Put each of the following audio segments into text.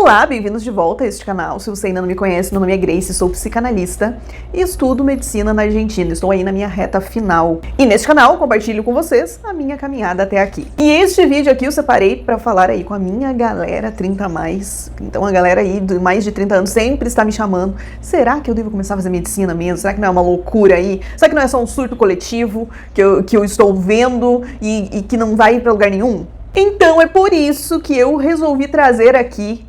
Olá, bem-vindos de volta a este canal. Se você ainda não me conhece, meu nome é Grace, sou psicanalista e estudo medicina na Argentina. Estou aí na minha reta final. E neste canal compartilho com vocês a minha caminhada até aqui. E este vídeo aqui eu separei para falar aí com a minha galera 30+. Então a galera aí de mais de 30 anos sempre está me chamando. Será que eu devo começar a fazer medicina mesmo? Será que não é uma loucura aí? Será que não é só um surto coletivo que eu estou vendo e que não vai para lugar nenhum? Então é por isso que eu resolvi trazer aqui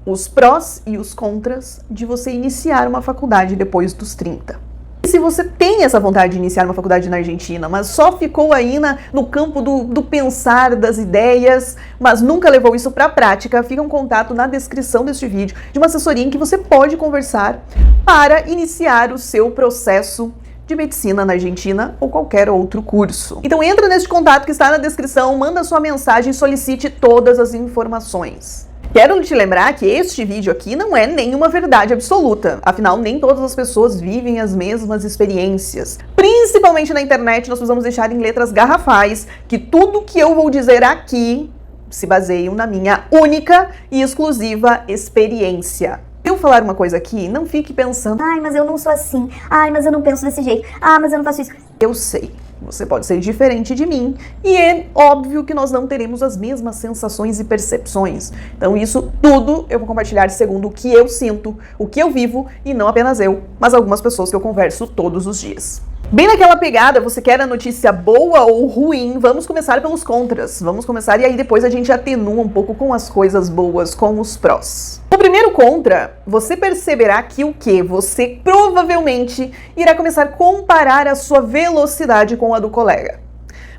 os prós e os contras de você iniciar uma faculdade depois dos 30. E se você tem essa vontade de iniciar uma faculdade na Argentina, mas só ficou aí no campo do pensar, das ideias, mas nunca levou isso para a prática, fica um contato na descrição deste vídeo de uma assessoria em que você pode conversar para iniciar o seu processo de medicina na Argentina ou qualquer outro curso. Então entra neste contato que está na descrição, manda sua mensagem e solicite todas as informações. Quero te lembrar que este vídeo aqui não é nenhuma verdade absoluta, afinal nem todas as pessoas vivem as mesmas experiências. Principalmente na internet nós precisamos deixar em letras garrafais que tudo que eu vou dizer aqui se baseia na minha única e exclusiva experiência. Se eu falar uma coisa aqui, não fique pensando: ai, mas eu não sou assim, ai, mas eu não penso desse jeito, ah, mas eu não faço isso. Eu sei, você pode ser diferente de mim e é óbvio que nós não teremos as mesmas sensações e percepções. Então isso tudo eu vou compartilhar segundo o que eu sinto, o que eu vivo e não apenas eu, mas algumas pessoas que eu converso todos os dias. Bem naquela pegada, você quer a notícia boa ou ruim? Vamos começar pelos contras. Vamos começar e aí depois a gente atenua um pouco com as coisas boas, com os prós. O primeiro contra, você perceberá que o quê? Você provavelmente irá começar a comparar a sua velocidade com a do colega.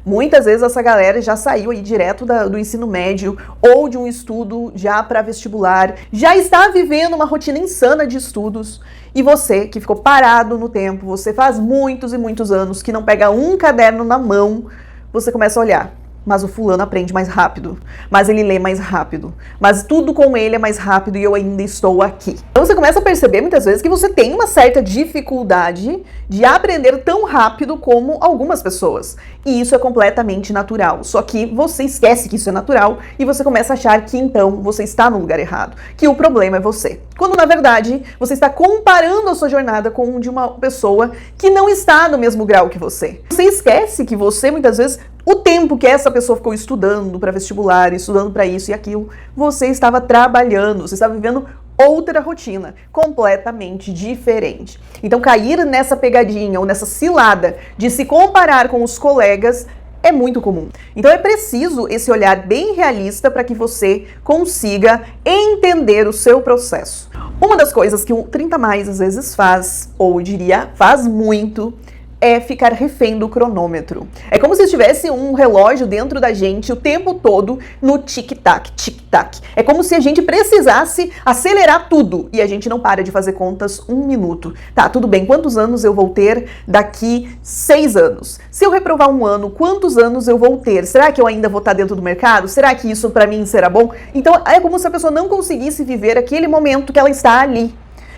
Muitas vezes essa galera já saiu aí direto do ensino médio ou de um estudo já para vestibular, já está vivendo uma rotina insana de estudos e você que ficou parado no tempo, você faz muitos e muitos anos que não pega um caderno na mão, você começa a olhar. Mas o fulano aprende mais rápido, mas ele lê mais rápido, mas tudo com ele é mais rápido e eu ainda estou aqui. Então você começa a perceber muitas vezes que você tem uma certa dificuldade de aprender tão rápido como algumas pessoas. E isso é completamente natural, só que você esquece que isso é natural e você começa a achar que então você está no lugar errado, que o problema é você. Quando na verdade você está comparando a sua jornada com de uma pessoa que não está no mesmo grau que você. Você esquece que você muitas vezes o tempo que essa pessoa ficou estudando para vestibular, estudando para isso e aquilo, você estava trabalhando, você estava vivendo outra rotina, completamente diferente. Então cair nessa pegadinha ou nessa cilada de se comparar com os colegas é muito comum. Então é preciso esse olhar bem realista para que você consiga entender o seu processo. Uma das coisas que um 30+ às vezes faz, ou eu diria, faz muito, é ficar refém do cronômetro. É como se tivesse um relógio dentro da gente o tempo todo no tic-tac, tic-tac. É como se a gente precisasse acelerar tudo e a gente não para de fazer contas um minuto. Tá, tudo bem, quantos anos eu vou ter daqui 6 anos? Se eu reprovar um ano, quantos anos eu vou ter? Será que eu ainda vou estar dentro do mercado? Será que isso pra mim será bom? Então é como se a pessoa não conseguisse viver aquele momento que ela está ali.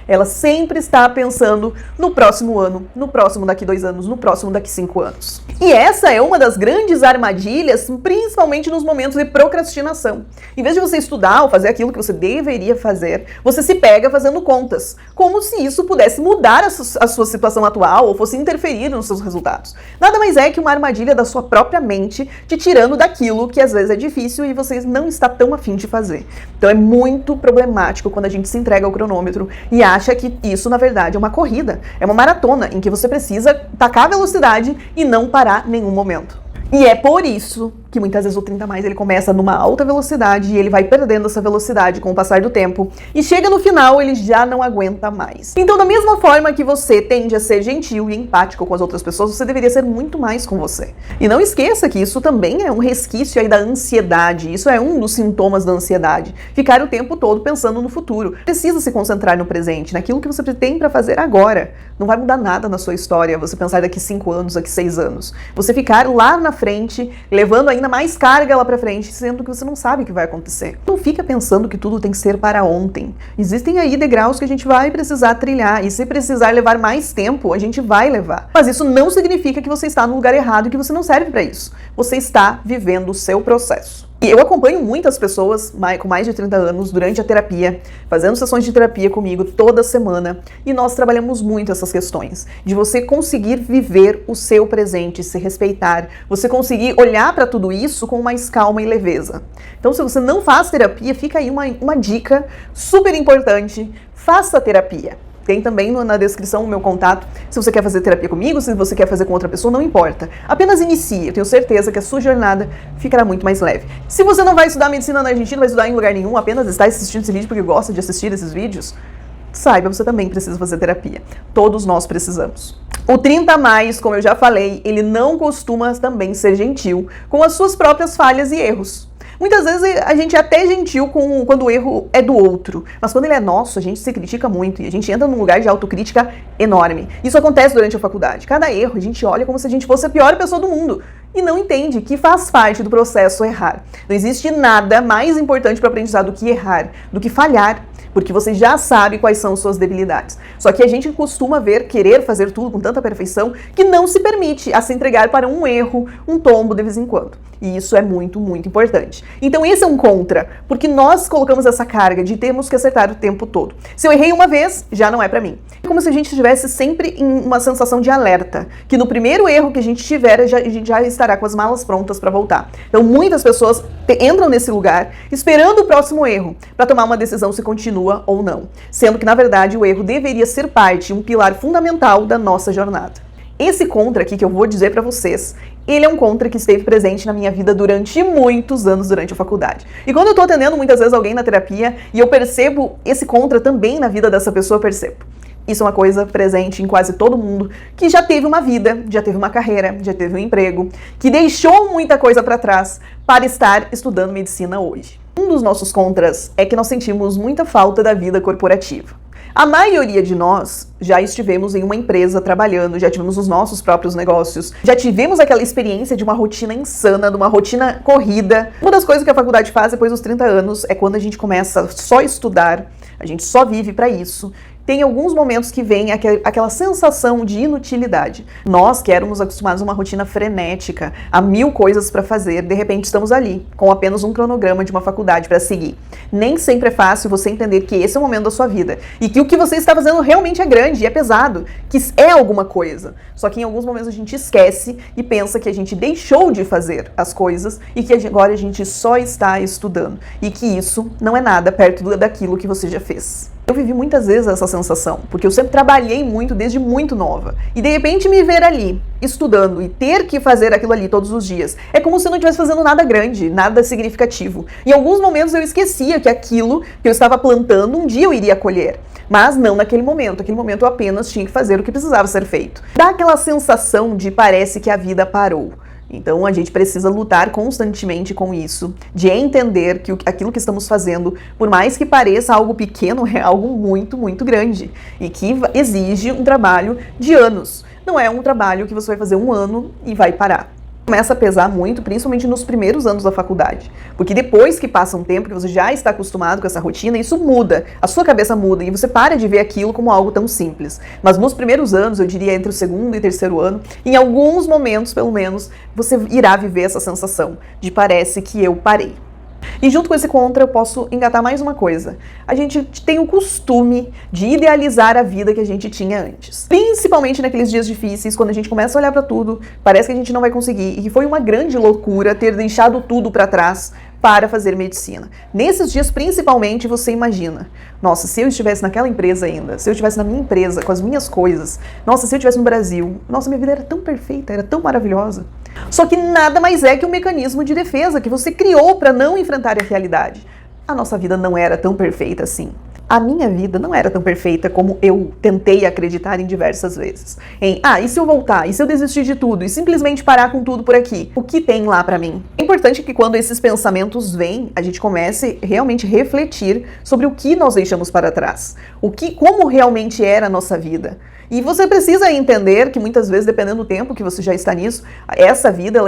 Ela sempre está pensando no próximo ano, no próximo daqui 2 anos, no próximo daqui 5 anos. E essa é uma das grandes armadilhas, principalmente nos momentos de procrastinação. Em vez de você estudar ou fazer aquilo que você deveria fazer, você se pega fazendo contas, como se isso pudesse mudar a sua situação atual ou fosse interferir nos seus resultados. Nada mais é que uma armadilha da sua própria mente te tirando daquilo que às vezes é difícil e você não está tão afim de fazer. Então é muito problemático quando a gente se entrega ao cronômetro e acha que isso, na verdade, é uma corrida, é uma maratona em que você precisa tacar a velocidade e não parar em nenhum momento. E é por isso que muitas vezes o 30+ ele começa numa alta velocidade e ele vai perdendo essa velocidade com o passar do tempo e chega no final ele já não aguenta mais. Então da mesma forma que você tende a ser gentil e empático com as outras pessoas, você deveria ser muito mais com você. E não esqueça que isso também é um resquício aí da ansiedade, isso é um dos sintomas da ansiedade. Ficar o tempo todo pensando no futuro. Precisa se concentrar no presente, naquilo que você tem para fazer agora. Não vai mudar nada na sua história você pensar daqui 5 anos, daqui 6 anos. Você ficar lá na frente, levando ainda mais carga lá pra frente, sendo que você não sabe o que vai acontecer. Não fica pensando que tudo tem que ser para ontem. Existem aí degraus que a gente vai precisar trilhar, e se precisar levar mais tempo, a gente vai levar. Mas isso não significa que você está no lugar errado e que você não serve para isso. Você está vivendo o seu processo. E eu acompanho muitas pessoas com mais de 30 anos durante a terapia, fazendo sessões de terapia comigo toda semana, e nós trabalhamos muito essas questões, de você conseguir viver o seu presente, se respeitar, você conseguir olhar para tudo isso com mais calma e leveza. Então, se você não faz terapia, fica aí uma dica super importante, faça terapia. Tem também na descrição o meu contato, se você quer fazer terapia comigo, se você quer fazer com outra pessoa, não importa. Apenas inicie, eu tenho certeza que a sua jornada ficará muito mais leve. Se você não vai estudar medicina na Argentina, não vai estudar em lugar nenhum, apenas está assistindo esse vídeo porque gosta de assistir esses vídeos, saiba, você também precisa fazer terapia. Todos nós precisamos. O 30+, como eu já falei, ele não costuma também ser gentil com as suas próprias falhas e erros. Muitas vezes a gente é até gentil quando o erro é do outro, mas quando ele é nosso, a gente se critica muito e a gente entra num lugar de autocrítica enorme. Isso acontece durante a faculdade. Cada erro a gente olha como se a gente fosse a pior pessoa do mundo e não entende que faz parte do processo errar. Não existe nada mais importante para o aprendizado do que errar, do que falhar, porque você já sabe quais são suas debilidades. Só que a gente costuma querer fazer tudo com tanta perfeição que não se permite a se entregar para um erro, um tombo de vez em quando. E isso é muito, muito importante. Então esse é um contra, porque nós colocamos essa carga de termos que acertar o tempo todo. Se eu errei uma vez, já não é pra mim. É como se a gente estivesse sempre em uma sensação de alerta, que no primeiro erro que a gente tiver, a gente já estará com as malas prontas para voltar. Então muitas pessoas entram nesse lugar esperando o próximo erro para tomar uma decisão se continua ou não, sendo que na verdade o erro deveria ser parte, um pilar fundamental da nossa jornada. Esse contra aqui que eu vou dizer para vocês, ele é um contra que esteve presente na minha vida durante muitos anos durante a faculdade. E quando eu tô atendendo muitas vezes alguém na terapia e eu percebo esse contra também na vida dessa pessoa, eu percebo. Isso é uma coisa presente em quase todo mundo que já teve uma vida, já teve uma carreira, já teve um emprego, que deixou muita coisa para trás para estar estudando medicina hoje. Um dos nossos contras é que nós sentimos muita falta da vida corporativa. A maioria de nós já estivemos em uma empresa trabalhando, já tivemos os nossos próprios negócios, já tivemos aquela experiência de uma rotina insana, de uma rotina corrida. Uma das coisas que a faculdade faz depois dos 30 anos é quando a gente começa só a estudar, a gente só vive para isso. Tem alguns momentos que vem aquela sensação de inutilidade. Nós que éramos acostumados a uma rotina frenética, a 1000 coisas para fazer, de repente estamos ali, com apenas um cronograma de uma faculdade para seguir. Nem sempre é fácil você entender que esse é o momento da sua vida e que o que você está fazendo realmente é grande e é pesado, que é alguma coisa. Só que em alguns momentos a gente esquece e pensa que a gente deixou de fazer as coisas e que agora a gente só está estudando e que isso não é nada perto daquilo que você já fez. Eu vivi muitas vezes essa sensação, porque eu sempre trabalhei muito desde muito nova. E de repente me ver ali, estudando e ter que fazer aquilo ali todos os dias, é como se eu não estivesse fazendo nada grande, nada significativo. Em alguns momentos eu esquecia que aquilo que eu estava plantando, um dia eu iria colher. Mas não naquele momento. Naquele momento eu apenas tinha que fazer o que precisava ser feito. Dá aquela sensação de parece que a vida parou. Então a gente precisa lutar constantemente com isso, de entender que aquilo que estamos fazendo, por mais que pareça algo pequeno, é algo muito, muito grande e que exige um trabalho de anos. Não é um trabalho que você vai fazer um ano e vai parar. Começa a pesar muito, principalmente nos primeiros anos da faculdade. Porque depois que passa um tempo, que você já está acostumado com essa rotina, isso muda, a sua cabeça muda e você para de ver aquilo como algo tão simples. Mas nos primeiros anos, eu diria entre o segundo e terceiro ano, em alguns momentos, pelo menos, você irá viver essa sensação de parece que eu parei. E junto com esse contra, eu posso engatar mais uma coisa. A gente tem o costume de idealizar a vida que a gente tinha antes. Principalmente naqueles dias difíceis, quando a gente começa a olhar pra tudo, parece que a gente não vai conseguir. E que foi uma grande loucura ter deixado tudo pra trás para fazer medicina. Nesses dias, principalmente, você imagina, nossa, se eu estivesse naquela empresa ainda, se eu estivesse na minha empresa, com as minhas coisas, nossa, se eu estivesse no Brasil, nossa, minha vida era tão perfeita, era tão maravilhosa. Só que nada mais é que um mecanismo de defesa que você criou para não enfrentar a realidade. A nossa vida não era tão perfeita assim. A minha vida não era tão perfeita como eu tentei acreditar em diversas vezes. E se eu voltar? E se eu desistir de tudo? E simplesmente parar com tudo por aqui? O que tem lá pra mim? É importante que quando esses pensamentos vêm, a gente comece realmente a refletir sobre o que nós deixamos para trás. Como realmente era a nossa vida. E você precisa entender que muitas vezes, dependendo do tempo que você já está nisso, essa vida,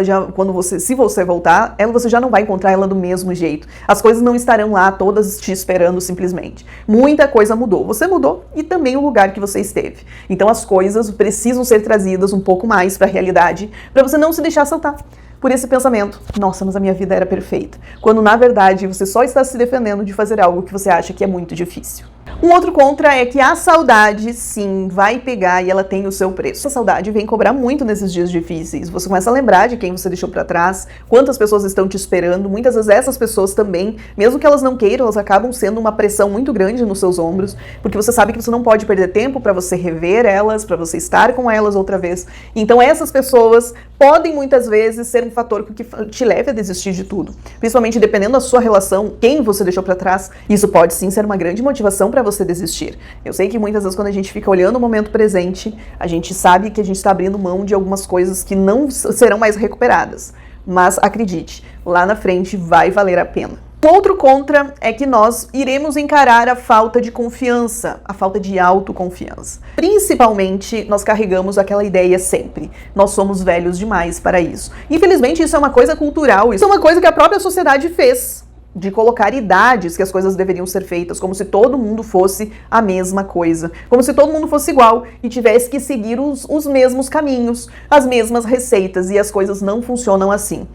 se você voltar, você já não vai encontrar ela do mesmo jeito. As coisas não estarão lá todas te esperando simplesmente. muita coisa mudou. Você mudou e também o lugar que você esteve. Então as coisas precisam ser trazidas um pouco mais para a realidade, para você não se deixar saltar por esse pensamento: nossa, mas a minha vida era perfeita. Quando na verdade você só está se defendendo de fazer algo que você acha que é muito difícil. Um outro contra é que a saudade, sim, vai pegar e ela tem o seu preço. A saudade vem cobrar muito nesses dias difíceis. Você começa a lembrar de quem você deixou pra trás, quantas pessoas estão te esperando. Muitas vezes essas pessoas também, mesmo que elas não queiram, elas acabam sendo uma pressão muito grande nos seus ombros, porque você sabe que você não pode perder tempo pra você rever elas, pra você estar com elas outra vez. Então essas pessoas podem muitas vezes ser um fator que te leve a desistir de tudo. Principalmente dependendo da sua relação, quem você deixou pra trás, isso pode sim ser uma grande motivação pra você desistir. Eu sei que muitas vezes quando a gente fica olhando o momento presente, a gente sabe que a gente está abrindo mão de algumas coisas que não serão mais recuperadas. Mas acredite, lá na frente vai valer a pena. Outro contra é que nós iremos encarar a falta de confiança, a falta de autoconfiança. Principalmente, nós carregamos aquela ideia sempre: nós somos velhos demais para isso. Infelizmente, isso é uma coisa cultural, isso é uma coisa que a própria sociedade fez, de colocar idades que as coisas deveriam ser feitas, como se todo mundo fosse a mesma coisa, como se todo mundo fosse igual e tivesse que seguir os mesmos caminhos, as mesmas receitas, e as coisas não funcionam assim.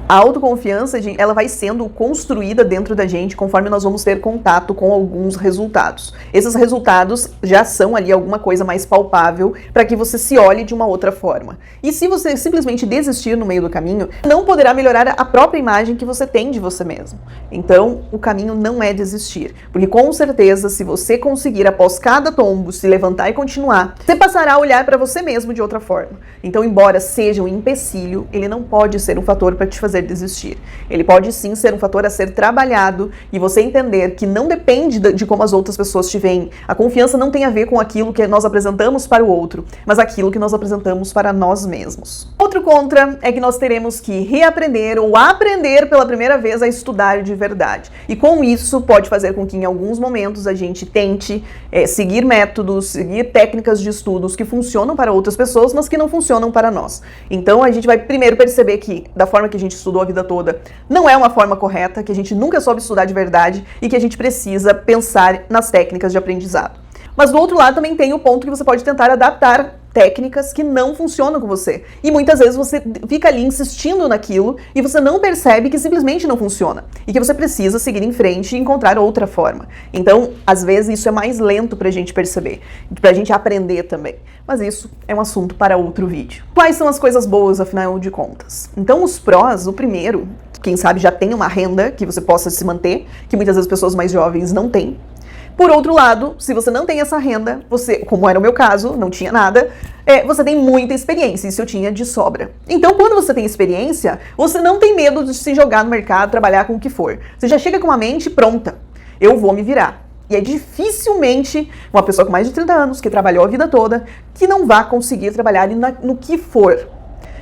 A autoconfiança, ela vai sendo construída dentro da gente conforme nós vamos ter contato com alguns resultados. Esses resultados já são ali alguma coisa mais palpável para que você se olhe de uma outra forma. E se você simplesmente desistir no meio do caminho, não poderá melhorar a própria imagem que você tem de você mesmo. Então, o caminho não é desistir, porque com certeza, se você conseguir após cada tombo se levantar e continuar, você passará a olhar para você mesmo de outra forma. Então, embora seja um empecilho, ele não pode ser um fator para te fazer desistir. Ele pode sim ser um fator a ser trabalhado e você entender que não depende de como as outras pessoas te veem. A confiança não tem a ver com aquilo que nós apresentamos para o outro, mas aquilo que nós apresentamos para nós mesmos. Outro contra é que nós teremos que reaprender ou aprender pela primeira vez a estudar de verdade. E com isso pode fazer com que em alguns momentos a gente tente seguir métodos, seguir técnicas de estudos que funcionam para outras pessoas, mas que não funcionam para nós. Então a gente vai primeiro perceber que da forma que a gente estudou a vida toda não é uma forma correta, que a gente nunca soube estudar de verdade e que a gente precisa pensar nas técnicas de aprendizado. Mas do outro lado também tem o ponto que você pode tentar adaptar técnicas que não funcionam com você. E muitas vezes você fica ali insistindo naquilo e você não percebe que simplesmente não funciona e que você precisa seguir em frente e encontrar outra forma. Então, às vezes isso é mais lento pra gente perceber, pra gente aprender também. Mas isso é um assunto para outro vídeo. Quais são as coisas boas, afinal de contas? Então, os prós, o primeiro, quem sabe já tem uma renda que você possa se manter, que muitas vezes pessoas mais jovens não têm. Por outro lado, se você não tem essa renda, você, como era o meu caso, não tinha nada, você tem muita experiência, isso eu tinha de sobra. Então, quando você tem experiência, você não tem medo de se jogar no mercado, trabalhar com o que for. Você já chega com uma mente pronta: eu vou me virar. E é dificilmente uma pessoa com mais de 30 anos, que trabalhou a vida toda, que não vá conseguir trabalhar no que for.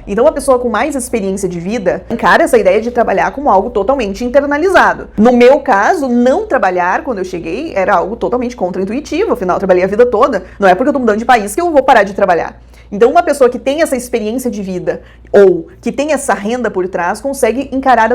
Então, uma pessoa com mais experiência de vida encara essa ideia de trabalhar como algo totalmente internalizado. No meu caso, não trabalhar, quando eu cheguei, era algo totalmente contraintuitivo. Afinal, eu trabalhei a vida toda. Não é porque eu tô mudando de país que eu vou parar de trabalhar. Então, uma pessoa que tem essa experiência de vida ou que tem essa renda por trás consegue encarar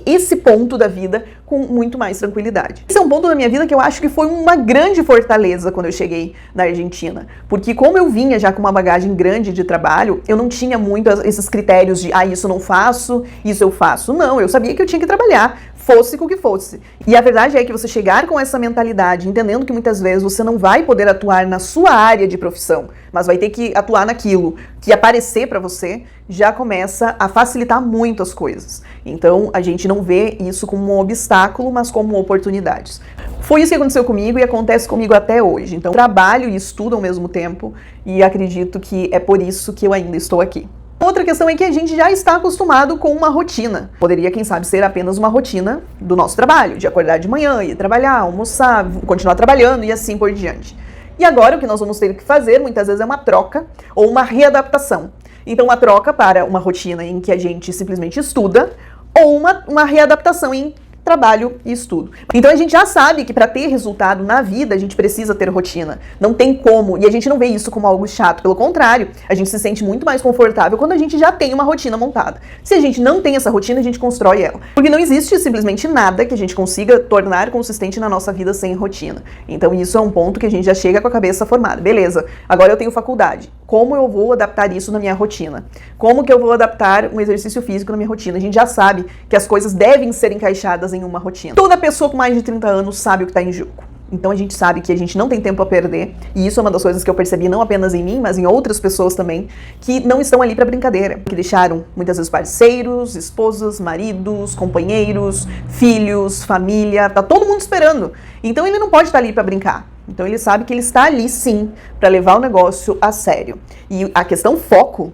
esse ponto da vida com muito mais tranquilidade. Esse é um ponto da minha vida que eu acho que foi uma grande fortaleza quando eu cheguei na Argentina. Porque como eu vinha já com uma bagagem grande de trabalho, eu não tinha muito esses critérios de isso não faço, isso eu faço. Não, eu sabia que eu tinha que trabalhar, fosse com o que fosse. E a verdade é que você chegar com essa mentalidade, entendendo que muitas vezes você não vai poder atuar na sua área de profissão, mas vai ter que atuar naquilo que aparecer para você, já começa a facilitar muito as coisas. Então, a gente não vê isso como um obstáculo, mas como oportunidades. Foi isso que aconteceu comigo e acontece comigo até hoje. Então, trabalho e estudo ao mesmo tempo e acredito que é por isso que eu ainda estou aqui. Outra questão é que a gente já está acostumado com uma rotina. Poderia, quem sabe, ser apenas uma rotina do nosso trabalho, de acordar de manhã, ir trabalhar, almoçar, continuar trabalhando e assim por diante. E agora o que nós vamos ter que fazer, muitas vezes, é uma troca ou uma readaptação. Então, uma troca para uma rotina em que a gente simplesmente estuda ou uma readaptação em trabalho e estudo. Então a gente já sabe que para ter resultado na vida, a gente precisa ter rotina. Não tem como. E a gente não vê isso como algo chato. Pelo contrário, a gente se sente muito mais confortável quando a gente já tem uma rotina montada. Se a gente não tem essa rotina, a gente constrói ela. Porque não existe simplesmente nada que a gente consiga tornar consistente na nossa vida sem rotina. Então isso é um ponto que a gente já chega com a cabeça formada. Beleza, agora eu tenho faculdade. Como eu vou adaptar isso na minha rotina? Como que eu vou adaptar um exercício físico na minha rotina? A gente já sabe que as coisas devem ser encaixadas em uma rotina. Toda pessoa com mais de 30 anos sabe o que está em jogo. Então a gente sabe que a gente não tem tempo a perder, e isso é uma das coisas que eu percebi não apenas em mim, mas em outras pessoas também, que não estão ali para brincadeira, que deixaram muitas vezes parceiros, esposas, maridos, companheiros, filhos, família, tá todo mundo esperando. Então ele não pode estar ali para brincar. Então ele sabe que ele está ali sim para levar o negócio a sério. E a questão foco,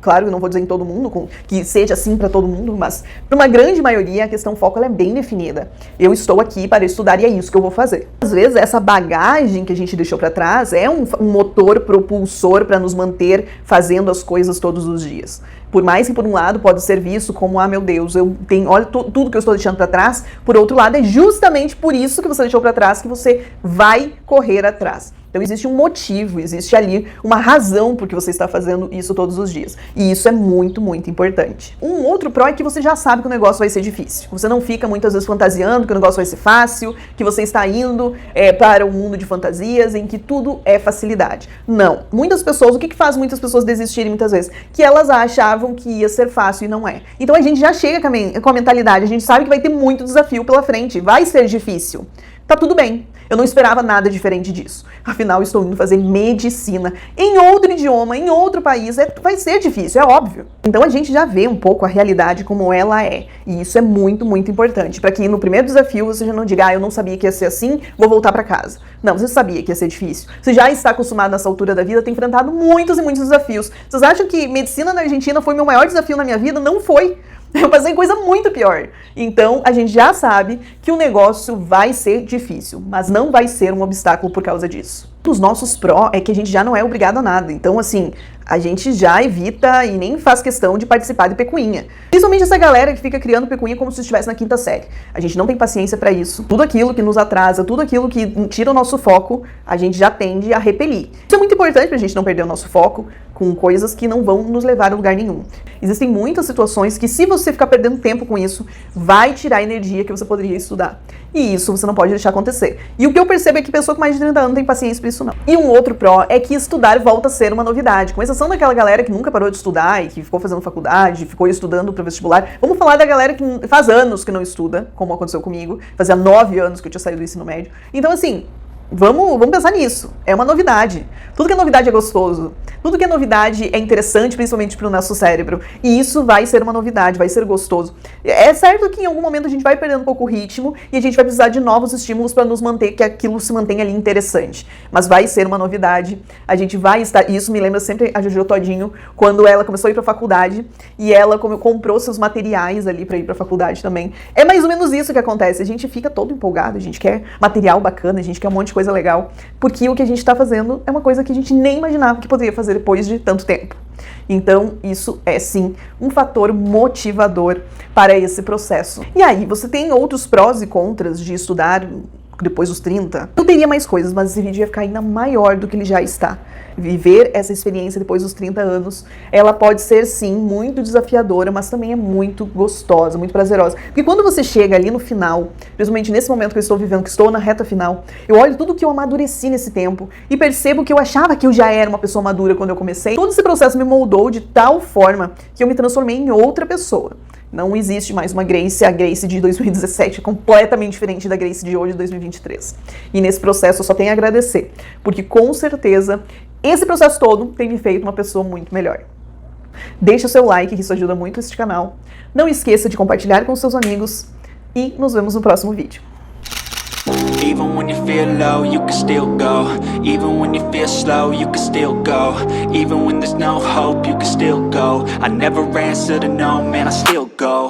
claro, eu não vou dizer em todo mundo, que seja assim para todo mundo, mas para uma grande maioria a questão foco ela é bem definida. Eu estou aqui para estudar e é isso que eu vou fazer. Às vezes essa bagagem que a gente deixou para trás é um motor propulsor para nos manter fazendo as coisas todos os dias. Por mais que por um lado pode ser visto como, meu Deus, olha tudo que eu estou deixando para trás, por outro lado é justamente por isso que você deixou para trás que você vai correr atrás. Então existe um motivo, existe ali uma razão por que você está fazendo isso todos os dias. E isso é muito, muito importante. Um outro pró é que você já sabe que o negócio vai ser difícil. Você não fica muitas vezes fantasiando que o negócio vai ser fácil, que você está indo para um mundo de fantasias em que tudo é facilidade. Não. Muitas pessoas, o que faz muitas pessoas desistirem muitas vezes? Que elas achavam que ia ser fácil e não é. Então a gente já chega com a mentalidade, a gente sabe que vai ter muito desafio pela frente, vai ser difícil. Tá tudo bem. Eu não esperava nada diferente disso. Afinal, estou indo fazer medicina em outro idioma, em outro país. Vai ser difícil, é óbvio. Então a gente já vê um pouco a realidade como ela é. E isso é muito, muito importante. Para que no primeiro desafio você já não diga, eu não sabia que ia ser assim, vou voltar para casa. Não, você sabia que ia ser difícil. Você já está acostumado nessa altura da vida, tem enfrentado muitos e muitos desafios. Vocês acham que medicina na Argentina foi meu maior desafio na minha vida? Não foi. Eu passei coisa muito pior. Então, a gente já sabe que o negócio vai ser difícil, mas não vai ser um obstáculo por causa disso. Os nossos pró é que a gente já não é obrigado a nada. Então, assim, a gente já evita e nem faz questão de participar de pecuinha. Principalmente essa galera que fica criando pecuinha como se estivesse na 5ª série. A gente não tem paciência pra isso. Tudo aquilo que nos atrasa, tudo aquilo que tira o nosso foco, a gente já tende a repelir. Isso é muito importante pra gente não perder o nosso foco com coisas que não vão nos levar a lugar nenhum. Existem muitas situações que, se você ficar perdendo tempo com isso, vai tirar a energia que você poderia estudar. E isso você não pode deixar acontecer. E o que eu percebo é que pessoa com mais de 30 anos não tem paciência pra isso não. E um outro pró é que estudar volta a ser uma novidade. Com exceção daquela galera que nunca parou de estudar e que ficou fazendo faculdade, ficou estudando para vestibular. Vamos falar da galera que faz anos que não estuda, como aconteceu comigo. Fazia 9 anos que eu tinha saído do ensino médio. Então, assim, vamos pensar nisso. É uma novidade. Tudo que é novidade é gostoso. Tudo que é novidade é interessante, principalmente para o nosso cérebro. E isso vai ser uma novidade, vai ser gostoso. É certo que em algum momento a gente vai perdendo um pouco o ritmo e a gente vai precisar de novos estímulos para nos manter, que aquilo se mantenha ali interessante. Mas vai ser uma novidade. A gente vai estar... Isso me lembra sempre a Jojo Todinho, quando ela começou a ir para a faculdade e ela comprou seus materiais ali para ir para a faculdade também. É mais ou menos isso que acontece. A gente fica todo empolgado, a gente quer material bacana, a gente quer um monte de coisa legal, porque o que a gente está fazendo é uma coisa que a gente nem imaginava que poderia fazer depois de tanto tempo. Então, isso é sim um fator motivador para esse processo. E aí, você tem outros prós e contras de estudar depois dos 30? Eu teria mais coisas, mas esse vídeo ia ficar ainda maior do que ele já está. Viver essa experiência depois dos 30 anos, ela pode ser sim muito desafiadora, mas também é muito gostosa, muito prazerosa. Porque quando você chega ali no final, principalmente nesse momento que eu estou vivendo, que estou na reta final, eu olho tudo que eu amadureci nesse tempo e percebo que eu achava que eu já era uma pessoa madura quando eu comecei. Todo esse processo me moldou de tal forma que eu me transformei em outra pessoa. Não existe mais uma Grace, a Grace de 2017 é completamente diferente da Grace de hoje, de 2023. E nesse processo eu só tenho a agradecer, porque com certeza esse processo todo tem me feito uma pessoa muito melhor. Deixa o seu like, que isso ajuda muito este canal. Não esqueça de compartilhar com seus amigos e nos vemos no próximo vídeo. Even when you feel low, you can still go. Even when you feel slow, you can still go. Even when there's no hope, you can still go. I never answer to no, man, I still go.